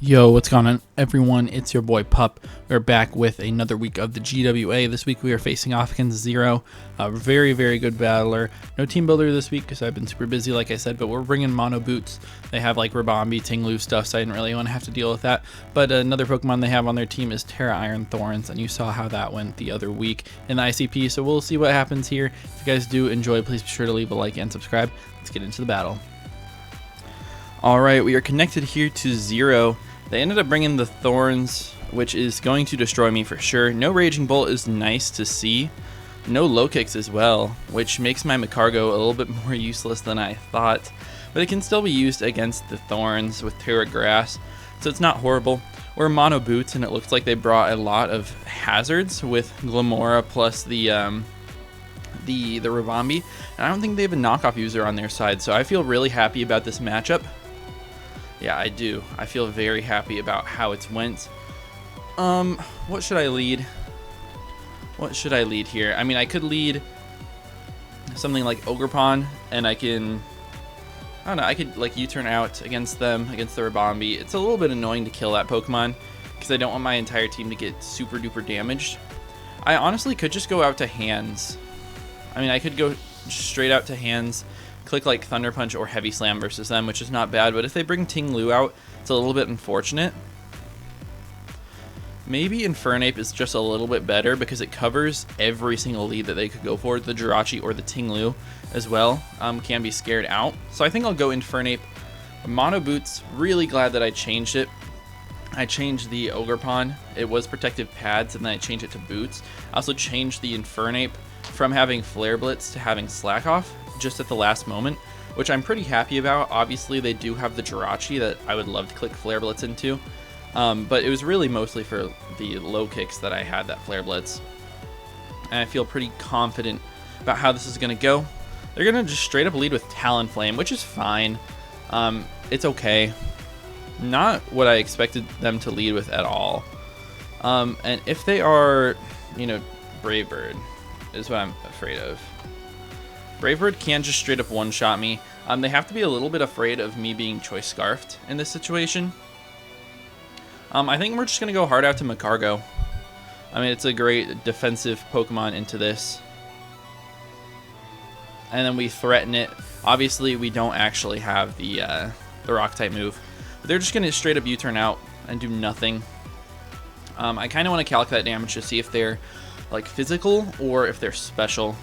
Yo, what's going on, everyone? It's your boy Pup. We're back with another week of the GWA. This week we are facing off against Zero, a very, very good battler. No team builder this week because I've been super busy, like I said, but we're bringing mono boots. They have like Rabambi, Tinglu stuff, so I didn't really want to have to deal with that. But another Pokemon they have on their team is Terra Iron Thorns, and you saw how that went the other week in the ICP, so we'll see what happens here. If you guys do enjoy, please be sure to leave a like and subscribe. Let's get into the battle. Alright, we are connected here to Zero. They ended up bringing the Thorns, which is going to destroy me for sure. No Raging Bolt is nice to see. No Low Kicks as well, which makes my Macargo a little bit more useless than I thought. But it can still be used against the Thorns with Terra Grass, so it's not horrible. We're Mono Boots, and it looks like they brought a lot of hazards with Glamora plus the Rabambi. And I don't think they have a knockoff user on their side, so I feel really happy about this matchup. Yeah, I do. I feel very happy about how it's went. What should I lead? What should I lead here? I mean, I could lead something like Ogerpon, and I don't know, I could like U-turn out against them, against the Rabambi. It's a little bit annoying to kill that Pokemon because I don't want my entire team to get super duper damaged. I honestly could just go out to Hands. I mean, I could go straight out to Hands, click like Thunder Punch or Heavy Slam versus them, which is not bad, but if they bring Tinglu out, it's a little bit unfortunate. Maybe Infernape is just a little bit better because it covers every single lead that they could go for. The Jirachi or the Tinglu as well can be scared out. So I think I'll go Infernape. Mono Boots, really glad that I changed it. I changed the Ogerpon. It was protective pads, and then I changed it to boots. I also changed the Infernape from having Flare Blitz to having Slack Off just at the last moment, which I'm pretty happy about. Obviously, they do have the Jirachi that I would love to click Flare Blitz into, but it was really mostly for the low kicks that I had that Flare Blitz, and I feel pretty confident about how this is going to go. They're going to just straight up lead with Talonflame, which is fine. It's okay. Not what I expected them to lead with at all. And if they are, Brave Bird is what I'm afraid of. Brave Bird can just straight up one-shot me. They have to be a little bit afraid of me being Choice Scarfed in this situation. I think we're just going to go hard out to Macargo. I mean, it's a great defensive Pokemon into this. And then we threaten it. Obviously, we don't actually have the Rock-type move. But they're just going to straight up U-turn out and do nothing. I kind of want to calc that damage to see if they're like physical or if they're special.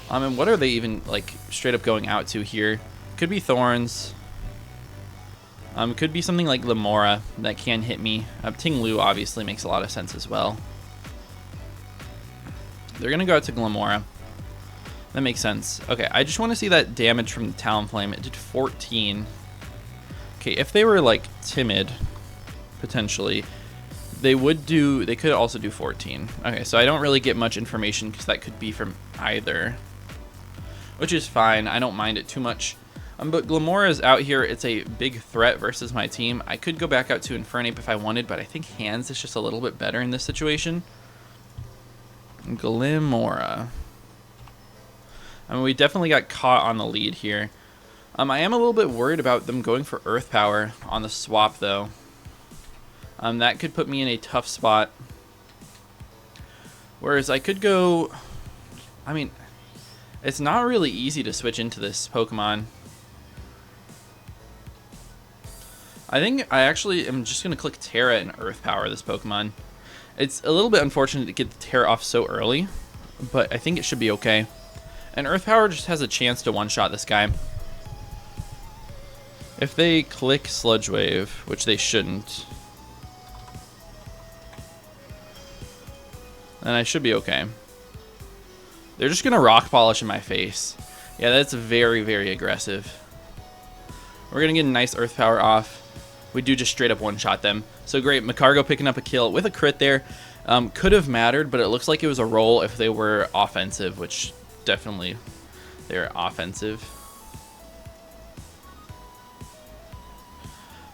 And what are they even like straight up going out to here? Could be Thorns. Could be something like Lamora that can hit me. Tinglu obviously makes a lot of sense as well. They're gonna go out to Glamora. That makes sense. Okay, I just want to see that damage from the Talonflame. It did 14. Okay, if they were like timid, potentially, they could also do 14. Okay, so I don't really get much information because that could be from either, which is fine. I don't mind it too much. But Glamora is out here. It's a big threat versus my team. I could go back out to Infernape if I wanted, but I think Hands is just a little bit better in this situation. Glamora. I mean, we definitely got caught on the lead here. I am a little bit worried about them going for Earth Power on the swap, though. That could put me in a tough spot. Whereas I could go... I mean, it's not really easy to switch into this Pokemon. I think I actually am just going to click Terra and Earth Power this Pokemon. It's a little bit unfortunate to get the Terra off so early, but I think it should be okay. And Earth Power just has a chance to one-shot this guy. If they click Sludge Wave, which they shouldn't, then I should be okay. They're just going to Rock Polish in my face. Yeah, that's very, very aggressive. We're going to get a nice Earth Power off. We do just straight up one-shot them. So great, Macargo picking up a kill with a crit there. Could have mattered, but it looks like it was a roll if they were offensive, which definitely they're offensive.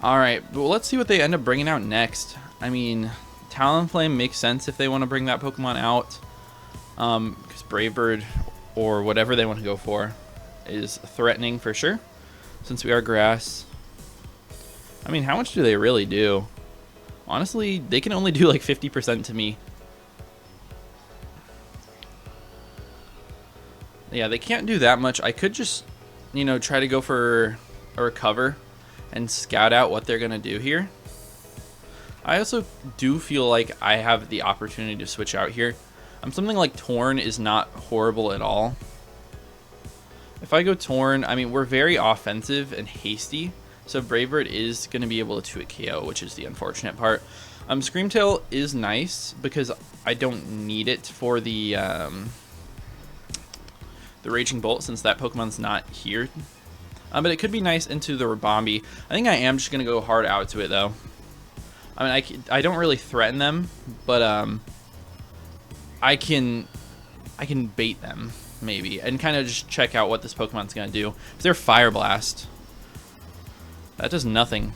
Alright, well, let's see what they end up bringing out next. I mean, Talonflame makes sense if they want to bring that Pokemon out. Because Brave Bird or whatever they want to go for is threatening for sure, since we are grass. I mean, how much do they really do? Honestly, they can only do like 50% to me. Yeah, they can't do that much. I could just, you know, try to go for a recover and scout out what they're going to do here. I also do feel like I have the opportunity to switch out here. Something like Torn is not horrible at all. If I go Torn, I mean, we're very offensive and hasty, so Bravebird is going to be able to 2-hit KO, which is the unfortunate part. Screamtail is nice because I don't need it for the Raging Bolt since that Pokemon's not here. But it could be nice into the Rabombi. I think I am just going to go hard out to it, though. I mean, I don't really threaten them, but I can bait them, maybe, and kind of just check out what this Pokemon's going to do. If they're Fire Blast, that does nothing.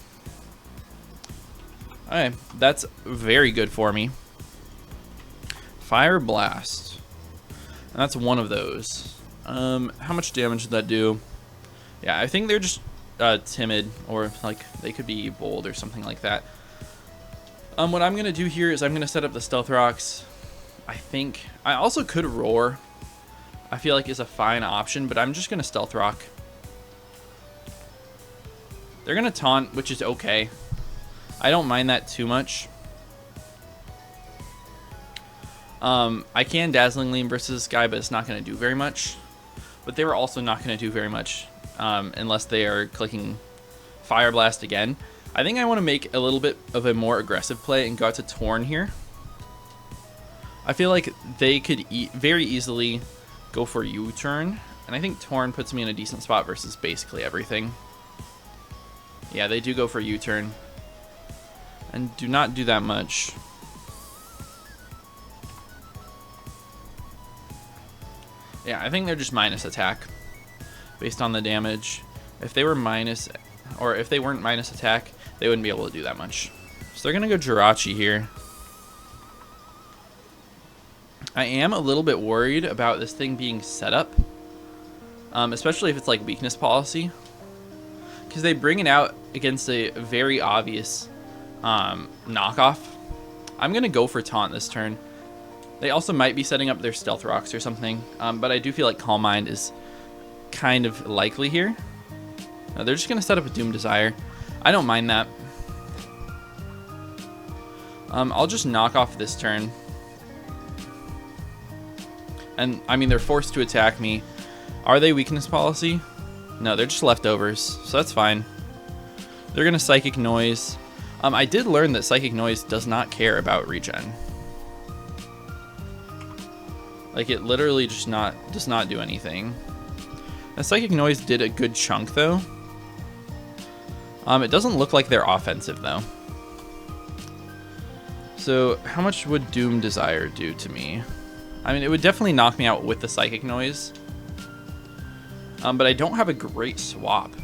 Okay, that's very good for me. Fire Blast. And that's one of those. How much damage did that do? Yeah, I think they're just timid, or like they could be bold or something like that. What I'm going to do here is I'm going to set up the Stealth Rocks. I think I also could Roar. I feel like is a fine option, but I'm just going to Stealth Rock. They're going to Taunt, which is okay. I don't mind that too much. I can Dazzling Gleam versus this guy, but it's not going to do very much. But they were also not going to do very much unless they are clicking Fire Blast again. I think I want to make a little bit of a more aggressive play and go out to Torn here. I feel like they could very easily go for U-turn, and I think Torn puts me in a decent spot versus basically everything. Yeah, they do go for U-turn and do not do that much. Yeah, I think they're just minus attack based on the damage. If they were minus, or if they weren't minus attack, they wouldn't be able to do that much. So they're going to go Jirachi here. I am a little bit worried about this thing being set up, especially if it's like weakness policy, because they bring it out against a very obvious knockoff. I'm going to go for Taunt this turn. They also might be setting up their Stealth Rocks or something, but I do feel like Calm Mind is kind of likely here. They're just going to set up a Doom Desire. I don't mind that. I'll just knock off this turn. And, I mean, they're forced to attack me. Are they weakness policy? No, they're just leftovers, so that's fine. They're going to Psychic Noise. I did learn that Psychic Noise does not care about regen. Like, it literally just does not do anything. The Psychic Noise did a good chunk, though. It doesn't look like they're offensive, though. So, how much would Doom Desire do to me? I mean, it would definitely knock me out with the Psychic Noise. But I don't have a great swap.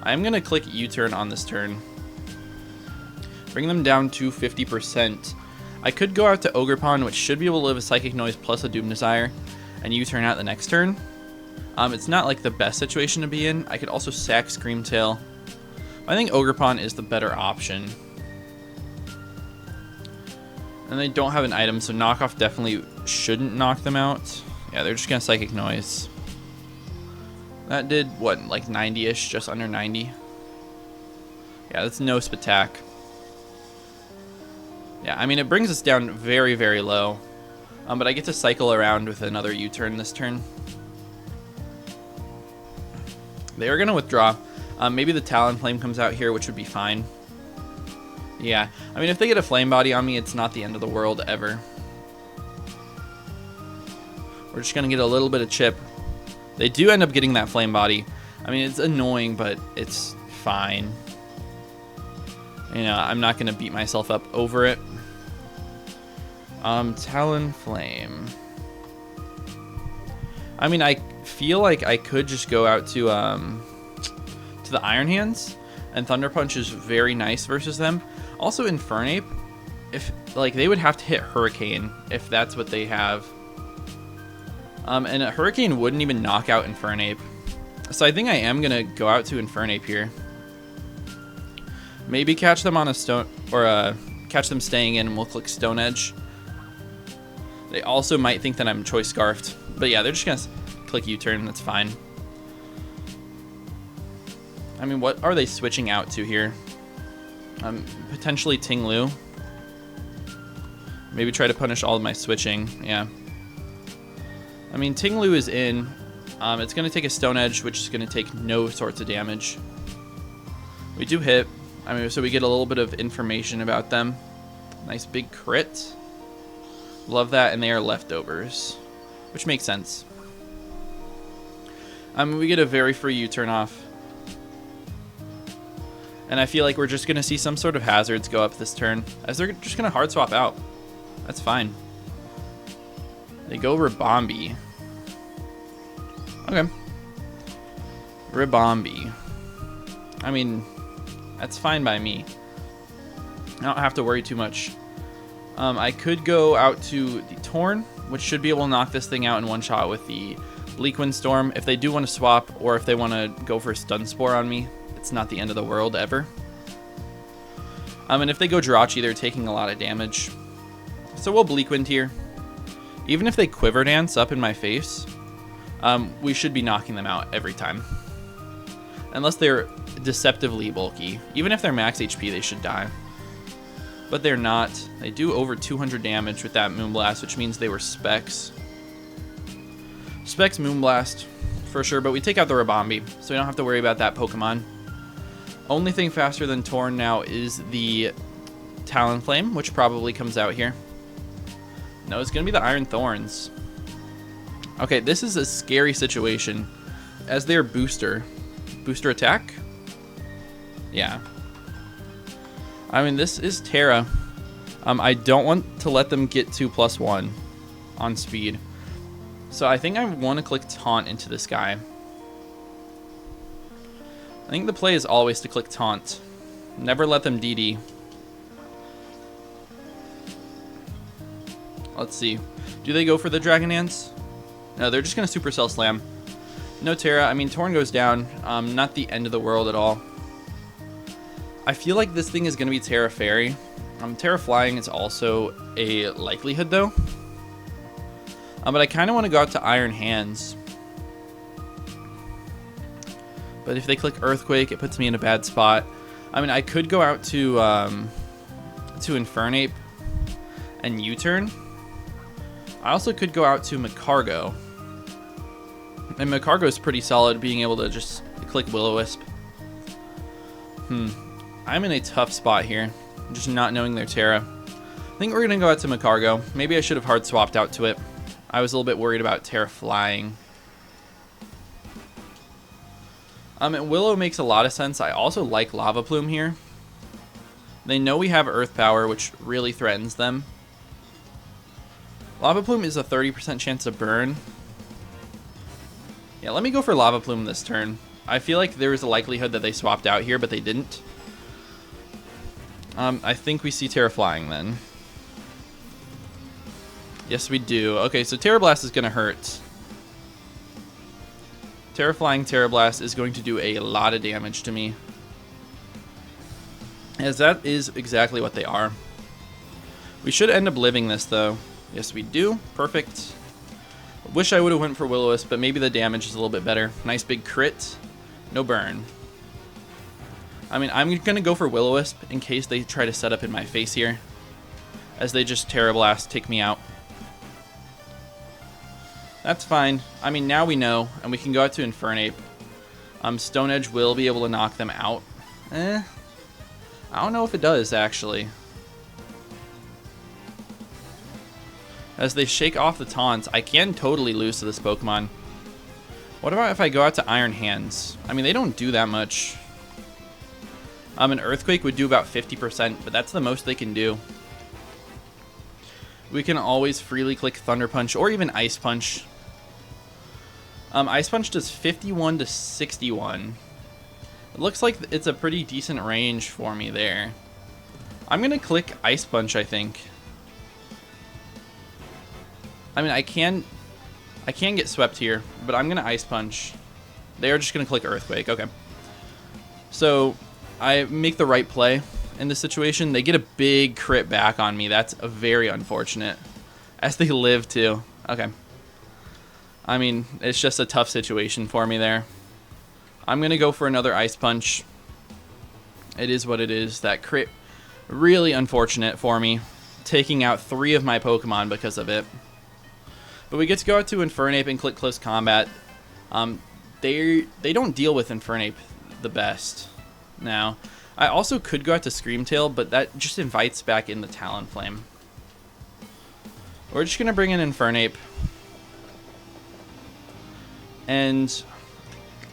I'm going to click U-turn on this turn. Bring them down to 50%. I could go out to Ogerpon, which should be able to live a Psychic Noise plus a Doom Desire, and U-turn out the next turn. It's not like the best situation to be in. I could also sack Screamtail. I think Ogerpon is the better option. And they don't have an item, so Knockoff definitely shouldn't knock them out. Yeah, they're just going to Psychic Noise. That did, what, like 90-ish, just under 90? Yeah, that's no Spatak. Yeah, I mean, it brings us down very, very low. But I get to cycle around with another U-turn this turn. They are going to withdraw. Maybe the Talonflame comes out here, which would be fine. Yeah, I mean, if they get a Flame Body on me, it's not the end of the world ever. We're just going to get a little bit of chip. They do end up getting that Flame Body. I mean, it's annoying, but it's fine. You know, I'm not going to beat myself up over it. Talonflame. I mean, I feel like I could just go out to the Iron Hands, and Thunder Punch is very nice versus them. Also, Infernape, if like they would have to hit Hurricane if that's what they have. And a Hurricane wouldn't even knock out Infernape. So I think I am going to go out to Infernape here. Maybe catch them on a stone, or catch them staying in, and we'll click Stone Edge. They also might think that I'm Choice Scarfed. But yeah, they're just going to click U-turn. That's fine. I mean, what are they switching out to here? Potentially Ting Lu. Maybe try to punish all of my switching. Yeah. I mean, Ting Lu is in. It's going to take a Stone Edge, which is going to take no sorts of damage. We do hit. I mean, so we get a little bit of information about them. Nice big crit. Love that, and they are leftovers, which makes sense. We get a very free U-turn off. And I feel like we're just going to see some sort of hazards go up this turn, as they're just going to hard swap out. That's fine. They go Ribombee. Okay. Ribombee. I mean, that's fine by me. I don't have to worry too much. I could go out to the Torn, which should be able to knock this thing out in one shot with the Bleak Wind Storm. If they do want to swap, or if they want to go for Stun Spore on me, it's not the end of the world ever. And if they go Jirachi, they're taking a lot of damage. So we'll Bleak Wind here. Even if they Quiver Dance up in my face, we should be knocking them out every time. Unless they're deceptively bulky. Even if they're max HP, they should die. But they're not. They do over 200 damage with that Moonblast, which means they were Specs. Specs Moonblast, for sure, but we take out the Ribombee, so we don't have to worry about that Pokemon. Only thing faster than Torn now is the Talonflame, which probably comes out here. No, it's going to be the Iron Thorns. Okay, this is a scary situation. As their booster attack? Yeah. I mean, this is Terra. I don't want to let them get to +1 on speed. So I think I want to click Taunt into this guy. I think the play is always to click Taunt. Never let them DD. Let's see. Do they go for the Dragon Dance? No, they're just going to Supercell Slam. No Terra. I mean, Torn goes down. Not the end of the world at all. I feel like this thing is going to be Terra Fairy. Terra Flying is also a likelihood, though. But I kind of want to go out to Iron Hands. But if they click Earthquake, it puts me in a bad spot. I mean, I could go out to Infernape and U-turn. I also could go out to Magcargo. And Magcargo is pretty solid, being able to just click Will-O-Wisp. I'm in a tough spot here, just not knowing their Terra. I think we're going to go out to Magcargo. Maybe I should have hard swapped out to it. I was a little bit worried about Terra Flying. And Willow makes a lot of sense. I also like Lava Plume here. They know we have Earth Power, which really threatens them. Lava Plume is a 30% chance to burn. Yeah, let me go for Lava Plume this turn. I feel like there was a likelihood that they swapped out here, but they didn't. I think we see Terra Flying then. Yes, we do. Okay, so Terra Blast is going to hurt. Terra Flying Terra Blast is going to do a lot of damage to me. As that is exactly what they are. We should end up living this, though. Yes, we do. Perfect. Wish I would have went for Will-O-Wisp, but maybe the damage is a little bit better. Nice big crit. No burn. I mean, I'm going to go for Will-O-Wisp in case they try to set up in my face here. As they just Terra Blast, take me out. That's fine. I mean, now we know, and we can go out to Infernape. Stone Edge will be able to knock them out. I don't know if it does, actually. As they shake off the taunts, I can totally lose to this Pokemon. What about if I go out to Iron Hands? I mean, they don't do that much. An Earthquake would do about 50%, but that's the most they can do. We can always freely click Thunder Punch or even Ice Punch. Ice Punch does 51 to 61. It looks like it's a pretty decent range for me there. I'm going to click Ice Punch, I think. I mean, I can get swept here, but I'm going to Ice Punch. They are just going to click Earthquake. Okay. So, I make the right play in this situation. They get a big crit back on me. That's very unfortunate. As they live too. Okay. I mean, it's just a tough situation for me there. I'm going to go for another Ice Punch. It is what it is. That crit, really unfortunate for me. Taking out 3 of my Pokemon because of it. But we get to go out to Infernape and click Close Combat. They don't deal with Infernape the best. Now, I also could go out to Screamtail, but that just invites back in the Talonflame. We're just going to bring in Infernape. And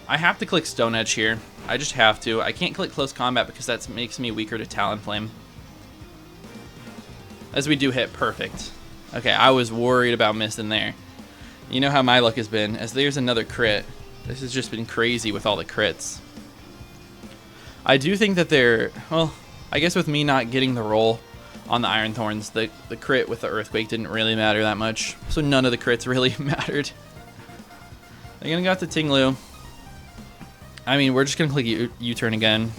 I have to click Stone Edge here. I just have to. I can't click Close Combat because that makes me weaker to Talonflame. As we do hit. Perfect. Okay, I was worried about missing there. You know how my luck has been. As there's another crit. This has just been crazy with all the crits. I do think that they're... Well, I guess with me not getting the roll on the Iron Thorns, the crit with the Earthquake didn't really matter that much. So none of the crits really mattered. They're going to go out to Tinglu. I mean, we're just going to click U-turn again.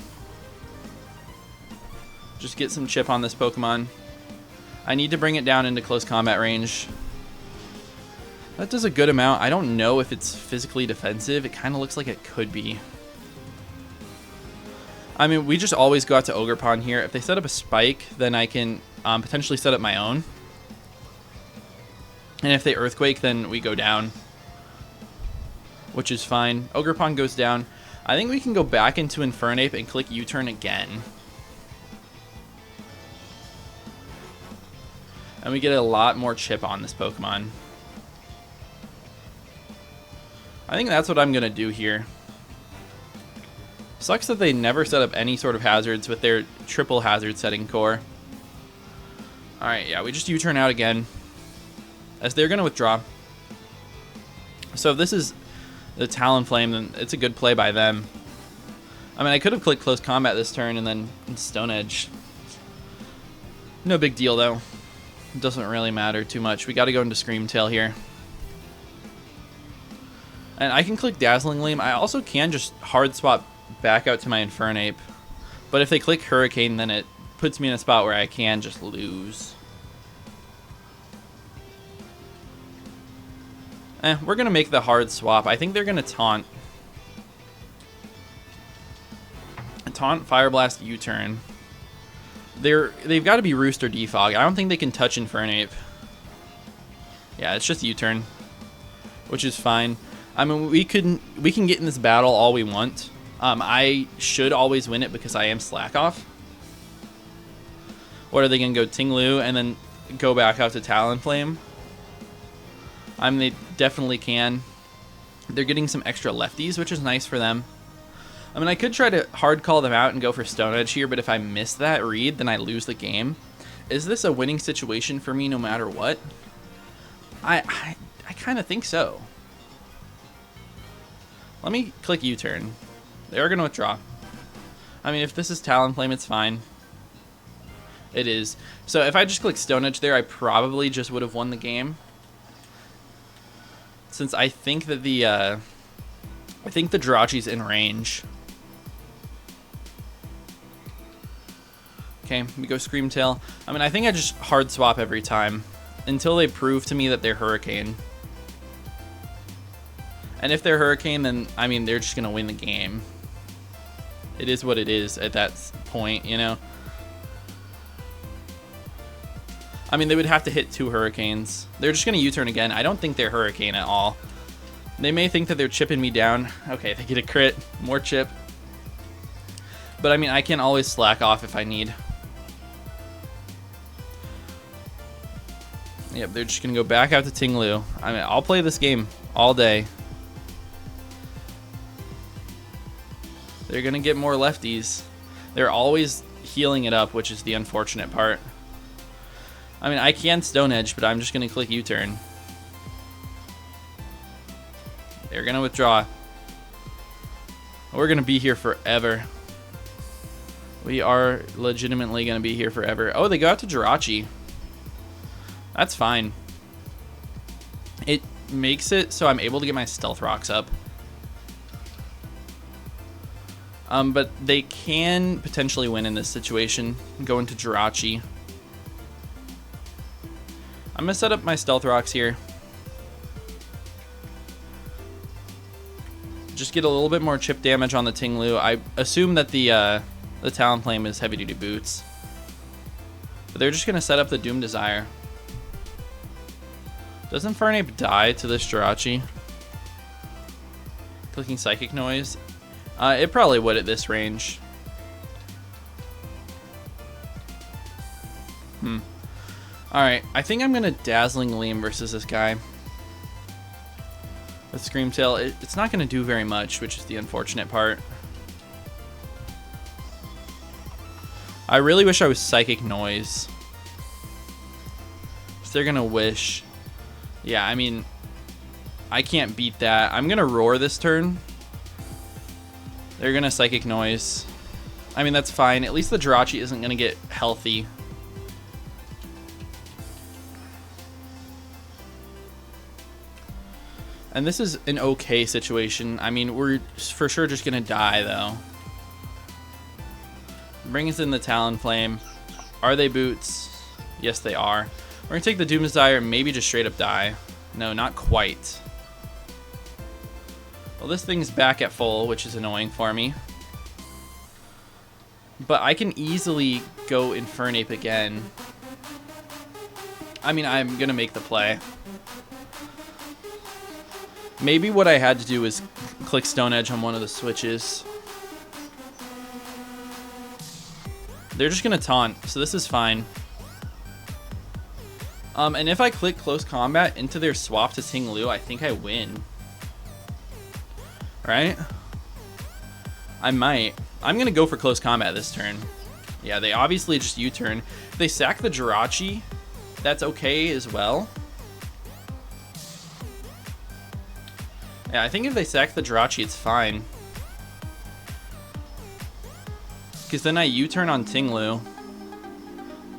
Just get some chip on this Pokemon. I need to bring it down into close combat range. That does a good amount. I don't know if it's physically defensive. It kind of looks like it could be. I mean, we just always go out to Ogerpon here. If they set up a spike, then I can potentially set up my own. And if they Earthquake, then we go down. Which is fine. Ogerpon goes down. I think we can go back into Infernape and click U-turn again. And we get a lot more chip on this Pokemon. I think that's what I'm going to do here. Sucks that they never set up any sort of hazards with their triple hazard setting core. Alright, yeah, we just U-turn out again. As they're going to withdraw. So if this is the Talonflame, then it's a good play by them. I mean, I could have clicked Close Combat this turn and then Stone Edge. No big deal, though. It doesn't really matter too much. We got to go into Screamtail here. And I can click Dazzling Gleam. I also can just hard swap back out to my Infernape. But if they click Hurricane, then it puts me in a spot where I can just lose. We're going to make the hard swap. I think they're going to taunt. Taunt, Fire Blast, U-turn. They've got to be Roost or Defog. I don't think they can touch Infernape. Yeah, it's just U-turn, which is fine. I mean, we can get in this battle all we want. I should always win it because I am Slack Off. What are they going to go Tinglu and then go back out to Talonflame? I mean, they definitely can. They're getting some extra lefties, which is nice for them. I mean, I could try to hard call them out and go for Stone Edge here, but if I miss that read, then I lose the game. Is this a winning situation for me no matter what? I kind of think so. Let me click U-turn. They are going to withdraw. I mean, if this is Talonflame, it's fine. It is. So if I just click Stone Edge there, I probably just would have won the game. Since I think that the Jirachi's in range. Okay, we go Screamtail. I mean, I think I just hard swap every time until they prove to me that they're Hurricane. And if they're Hurricane, then, I mean, they're just going to win the game. It is what it is at that point, you know? I mean, they would have to hit 2 Hurricanes. They're just going to U-turn again. I don't think they're Hurricane at all. They may think that they're chipping me down. Okay, they get a crit. More chip. But, I mean, I can always slack off if I need. Yep, they're just going to go back out to Tinglu. I mean, I'll play this game all day. They're going to get more lefties. They're always healing it up, which is the unfortunate part. I mean, I can Stone Edge, but I'm just going to click U-turn. They're going to withdraw. We're going to be here forever. We are legitimately going to be here forever. Oh, they go out to Jirachi. That's fine. It makes it so I'm able to get my Stealth Rocks up. But they can potentially win in this situation. Go into Jirachi. I'm going to set up my Stealth Rocks here. Just get a little bit more chip damage on the Tinglu. I assume that the Talonflame is Heavy Duty Boots. But they're just going to set up the Doom Desire. Does INFERNAPE die to this Jirachi? Clicking Psychic Noise. It probably would at this range. Alright, I think I'm going to Dazzling Gleam versus this guy. With Screamtail, it's not going to do very much, which is the unfortunate part. I really wish I was Psychic Noise. So they're going to Wish. Yeah, I mean, I can't beat that. I'm going to Roar this turn. They're going to Psychic Noise. I mean, that's fine. At least the Jirachi isn't going to get healthy. And this is an okay situation. I mean, we're for sure just going to die, though. Brings in the Talonflame. Are they boots? Yes, they are. We're going to take the Doom Desire and maybe just straight up die. No, not quite. Well, this thing's back at full, which is annoying for me. But I can easily go INFERNAPE again. I mean, I'm going to make the play. Maybe what I had to do was click Stone Edge on one of the switches. They're just going to taunt, so this is fine. And if I click Close Combat into their swap to Tinglu, I think I win. Right? I might. I'm going to go for Close Combat this turn. Yeah, they obviously just U-turn. If they sack the Jirachi, that's okay as well. Yeah, I think if they sack the Jirachi, it's fine. Because then I U-turn on Tinglu.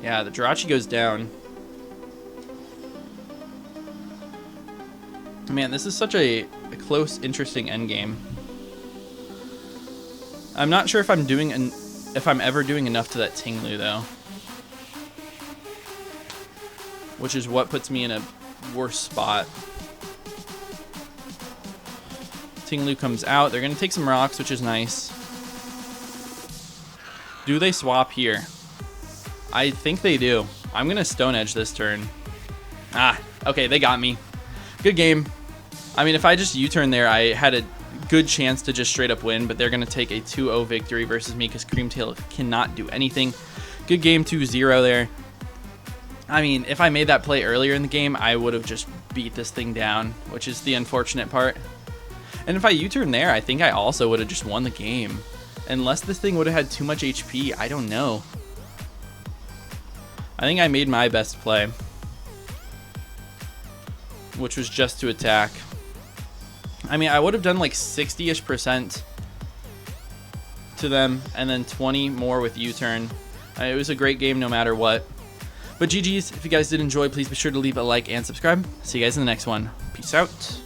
Yeah, the Jirachi goes down. Man, this is such a close, interesting endgame. I'm not sure if I'm ever doing enough to that Tinglu though, which is what puts me in a worse spot. Tinglu comes out. They're gonna take some rocks, which is nice. Do they swap here? I think they do. I'm gonna Stone Edge this turn. Ah, okay, they got me. Good game. I mean, if I just U-turn there, I had a good chance to just straight up win, but they're going to take a 2-0 victory versus me because Screamtail cannot do anything. Good game, 2-0 there. I mean, if I made that play earlier in the game, I would have just beat this thing down, which is the unfortunate part. And if I U-turn there, I think I also would have just won the game. Unless this thing would have had too much HP, I don't know. I think I made my best play, which was just to attack. I mean, I would have done like 60-ish% to them, and then 20 more with U-turn. It was a great game no matter what. But GG's, if you guys did enjoy, please be sure to leave a like and subscribe. See you guys in the next one. Peace out.